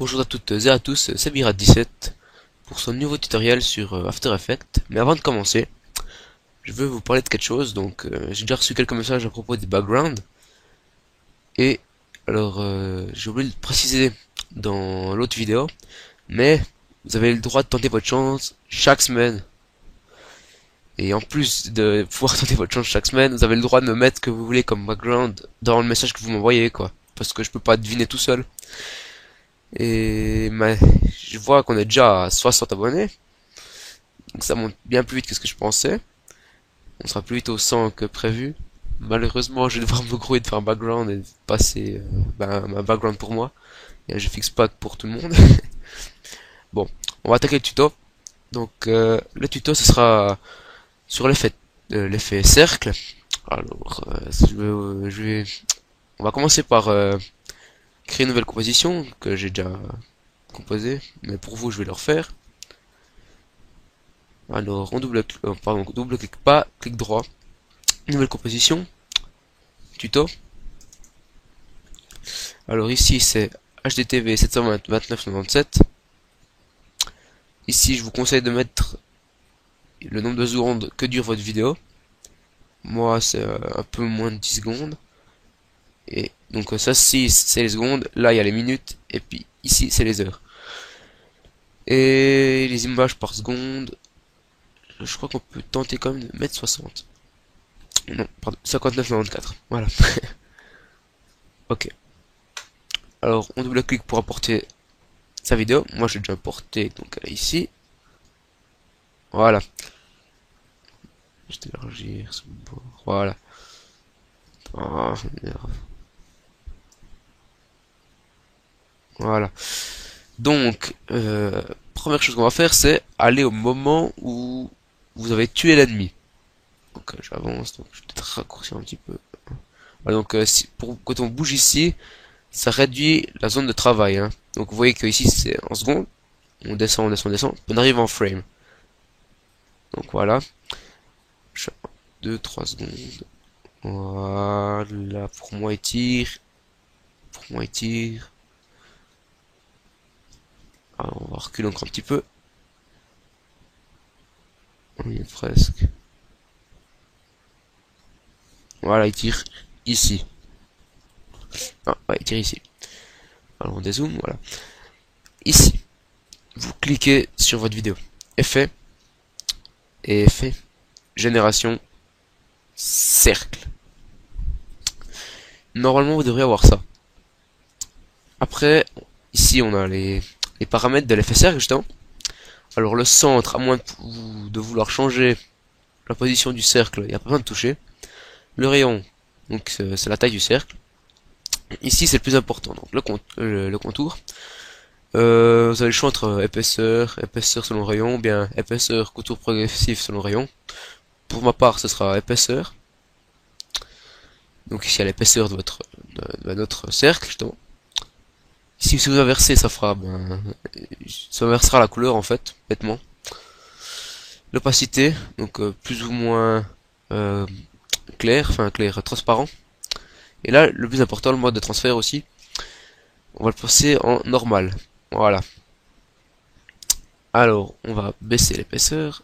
Bonjour à toutes et à tous, c'est Birat17 pour ce nouveau tutoriel sur After Effects. Mais avant de commencer, je veux vous parler de quelque chose. J'ai déjà reçu quelques messages à propos des backgrounds. Et j'ai oublié de préciser dans l'autre vidéo, mais vous avez le droit de tenter votre chance chaque semaine. Et en plus de pouvoir tenter votre chance chaque semaine, vous avez le droit de me mettre ce que vous voulez comme background dans le message que vous m'envoyez, quoi. Parce que je peux pas deviner tout seul. Je vois qu'on est déjà à 60 abonnés. Donc ça monte bien plus vite que ce que je pensais. On sera plus vite au 100 que prévu. Malheureusement, je vais devoir me grouiller de faire un background et de passer un background pour moi. Et je fixe pas pour tout le monde. Bon, on va attaquer le tuto. Le tuto, ce sera sur l'effet cercle. On va commencer par créer une nouvelle composition que j'ai déjà composée, mais pour vous, je vais le refaire. Alors, double clic pas, clic droit, nouvelle composition, tuto. Alors ici c'est HDTV 720-2997. Ici je vous conseille de mettre le nombre de secondes que dure votre vidéo. Moi c'est un peu moins de 10 secondes. Et donc ça si c'est les secondes, là il y a les minutes, et puis ici c'est les heures. Et les images par seconde, je crois qu'on peut tenter quand même de mettre 60. Non, pardon, 59,94. Voilà. Ok. Alors, on double-clique pour importer sa vidéo. Moi, j'ai déjà importé, donc elle est ici. Voilà. Je vais élargir ce bord. Voilà. Ah, merde. Voilà. Première chose qu'on va faire, c'est aller au moment où vous avez tué l'ennemi. Donc, j'avance, donc je vais peut-être raccourcir un petit peu. Voilà, quand on bouge ici, ça réduit la zone de travail. Hein. Donc vous voyez que ici c'est en secondes. On descend, on descend, on descend. On arrive en frame. Donc voilà. 2, 3 secondes. Voilà. Pour moi, il tire. Pour moi, il tire. Alors, on va reculer encore un petit peu. On y est presque. Voilà, il tire ici. Ah, ouais, il tire ici. Alors, on dézoome, voilà. Ici, vous cliquez sur votre vidéo. Effet. Et effet. Génération. Cercle. Normalement, vous devriez avoir ça. Après, ici, on a les paramètres de l'effet cercle, justement. Alors, le centre, à moins de vouloir changer la position du cercle, il n'y a pas besoin de toucher. Le rayon, donc c'est la taille du cercle. Ici, c'est le plus important, donc le contour. Vous avez le choix entre épaisseur selon le rayon, ou bien épaisseur, contour progressif selon le rayon. Pour ma part, ce sera épaisseur. Donc ici, à l'épaisseur de notre cercle, justement. Ici, si vous inversez, ça inversera la couleur, en fait, bêtement. L'opacité, donc plus ou moins clair, transparent. Et là, le plus important, le mode de transfert aussi. On va le passer en normal. Voilà. Alors, on va baisser l'épaisseur.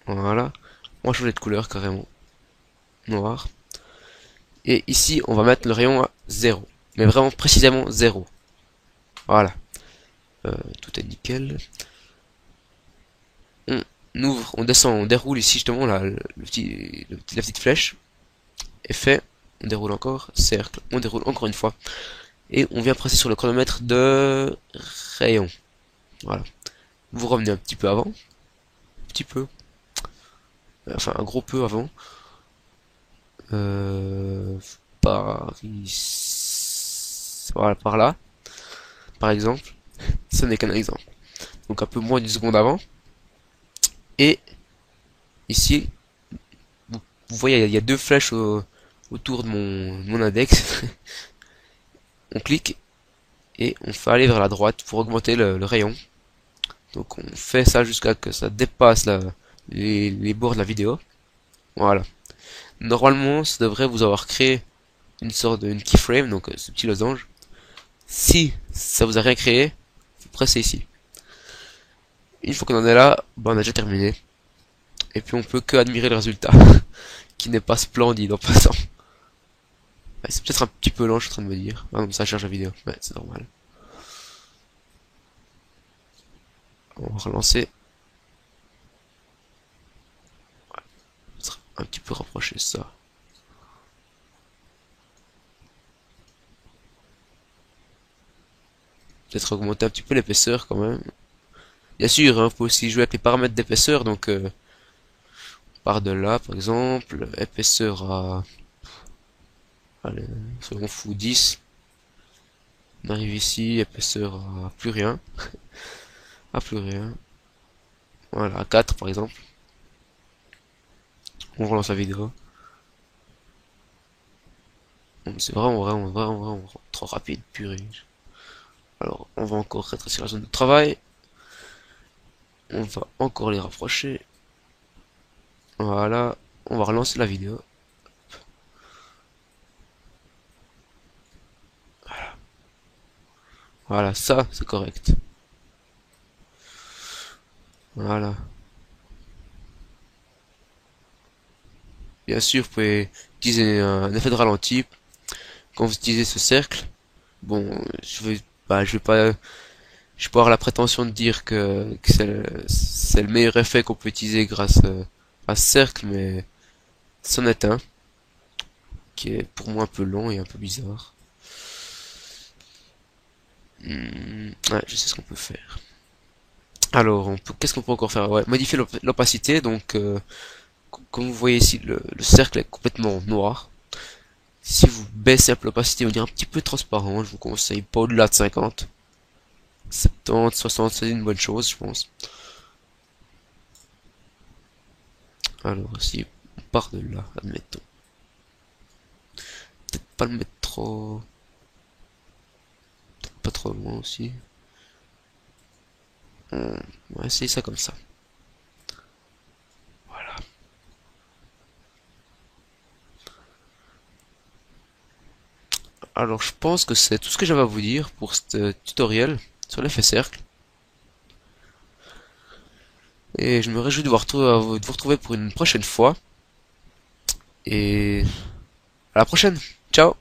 Voilà. On va changer de couleur carrément. Noir. Et ici, on va mettre le rayon à 0. Mais vraiment précisément 0. Voilà. Tout est nickel. On ouvre, on descend, on déroule ici justement la petite flèche. Effet. On déroule encore. Cercle. On déroule encore une fois. Et on vient presser sur le chronomètre de rayon. Voilà. Vous revenez un petit peu avant. Un petit peu. Enfin, un gros peu avant. Par ici. Voilà, par là. Par exemple. Ce n'est qu'un exemple. Donc un peu moins d'une seconde avant. Et ici, vous voyez, il y a deux flèches autour de mon index. On clique et on fait aller vers la droite pour augmenter le rayon. Donc on fait ça jusqu'à que ça dépasse les bords de la vidéo. Voilà. Normalement, ça devrait vous avoir créé une sorte de keyframe, donc ce petit losange. Si ça vous a rien créé, Après c'est ici. Une fois qu'on en est là, bah, on a déjà terminé. Et puis on peut que admirer le résultat, qui n'est pas splendide en passant. Ouais, c'est peut-être un petit peu lent, je suis en train de me dire. Ah non, ça charge la vidéo, ouais, c'est normal. On va relancer. Peut-être un petit peu rapprocher ça. Peut-être augmenter un petit peu l'épaisseur quand même. Bien sûr, hein, on peut aussi jouer avec les paramètres d'épaisseur, donc par de là par exemple, épaisseur à, allez, soyons fous, 10. On arrive ici, épaisseur à plus rien, à plus rien. Voilà, à 4 par exemple. On relance la vidéo. C'est vraiment trop rapide, purée. Alors, on va encore rétrécir la zone de travail. On va encore les rapprocher. Voilà. On va relancer la vidéo. Voilà, ça, c'est correct. Voilà. Bien sûr, vous pouvez utiliser un effet de ralenti quand vous utilisez ce cercle. Bon, je vais pas, je vais pas avoir la prétention de dire que c'est le meilleur effet qu'on peut utiliser grâce à ce cercle, mais c'en est un qui est pour moi un peu long et un peu bizarre. Ouais, je sais ce qu'on peut faire. Alors, qu'est-ce qu'on peut encore faire? Ouais, modifier l'opacité. Donc, comme vous voyez ici, le cercle est complètement noir. Si vous baissez un peu l'opacité, on dirait un petit peu transparent. Je vous conseille pas au-delà de 50. 70, 60, c'est une bonne chose, je pense. Alors, si on part de là, admettons. Peut-être pas le mettre trop, peut-être pas trop loin aussi. On va essayer ça comme ça. Voilà. Alors, je pense que c'est tout ce que j'avais à vous dire pour ce tutoriel sur l'effet cercle. Et je me réjouis de vous retrouver pour une prochaine fois. Et à la prochaine. Ciao.